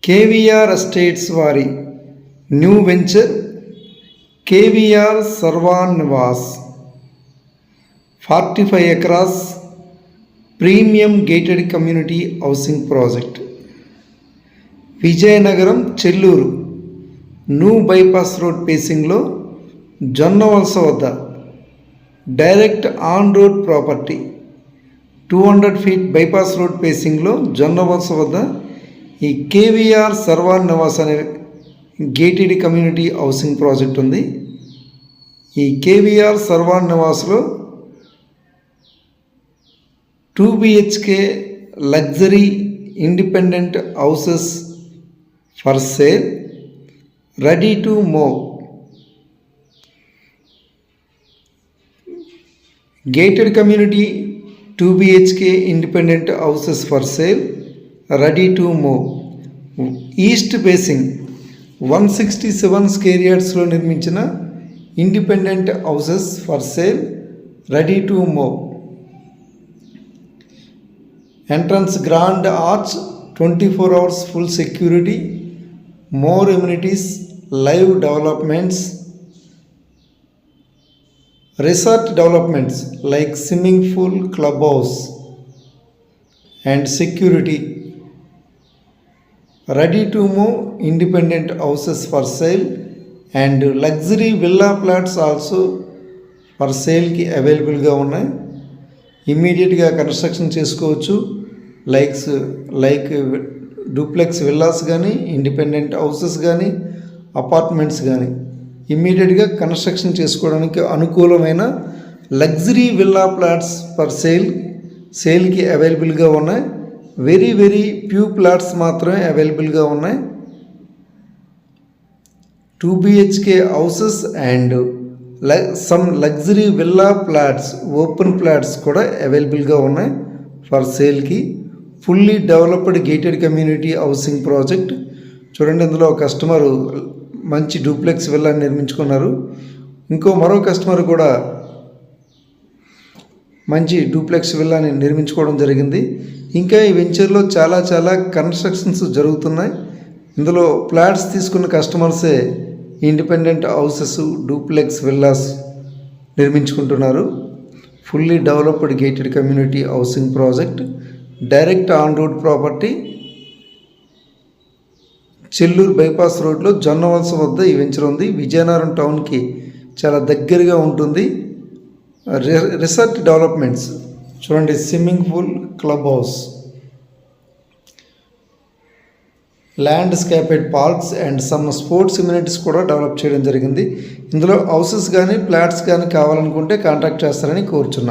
KVR estates వారి new venture KVR Sarvan Nivas 45 acres premium gated community housing project, Vizianagaram Chelluru new bypass road పేసింగ్లో జొన్నవలస వద్ద direct on road property. 200 feet bypass road పేసింగ్లో జొన్నవలస వద్ద ఈ KVR Sarvan Nivas అనే గేటెడ్ కమ్యూనిటీ హౌసింగ్ ప్రాజెక్ట్ ఉంది. ఈ కేవీఆర్ సర్వాన్ నివాస్లో 2 BHK luxury independent houses for sale, ready to move. Gated community 2 BHK independent houses for sale, ready to move. East facing 167 square యార్డ్స్లో నిర్మించిన independent houses for sale, ready to move. Entrance grand arch, 24 hours full security, more amenities, live developments, resort developments like swimming pool, clubhouse and security. Ready to move independent houses for sale and luxury villa flats also for sale ki available ga unnai. ఇమ్మీడియట్గా construction చేసుకోవచ్చు. Like duplex villas కానీ, independent houses కానీ, apartments కానీ ఇమ్మీడియట్గా construction చేసుకోవడానికి అనుకూలమైన luxury villa plots for సేల్కి అవైలబుల్గా ఉన్నాయి. వెరీ ఫ్యూ ప్లాట్స్ మాత్రమే అవైలబుల్గా ఉన్నాయి. 2 BHK houses and some luxury villa plots, open plots కూడా అవైలబుల్గా ఉన్నాయి ఫర్ సేల్కి. Fully developed gated community housing project. చూడండి, ఇందులో కస్టమరు మంచి డూప్లెక్స్ విల్లాని నిర్మించుకున్నారు. మరో కస్టమర్ కూడా మంచి డూప్లెక్స్ విల్లాని నిర్మించుకోవడం జరిగింది. ఇంకా ఈ వెంచర్లో చాలా కన్స్ట్రక్షన్స్ జరుగుతున్నాయి. ఇందులో ఫ్లాట్స్ తీసుకున్న కస్టమర్సే ఇండిపెండెంట్ హౌసెస్, డూప్లెక్స్ విల్లాస్ నిర్మించుకుంటున్నారు. Fully developed gated community housing project, direct on road property, Chelluru bypass రోడ్లో జొన్నవలస వద్ద ఈ వెంచర్ ఉంది. విజయనగరం టౌన్కి చాలా దగ్గరగా ఉంటుంది. రిసార్ట్ డెవలప్మెంట్స్ చూడండి, swimming pool, club house, landscaped parks and some sports amenities కూడా డెవలప్ చేయడం జరిగింది. ఇందులో హౌసెస్ కానీ, ఫ్లాట్స్ కానీ కావాలనుకుంటే కాంటాక్ట్ చేస్తారని కోరుచున్నాను.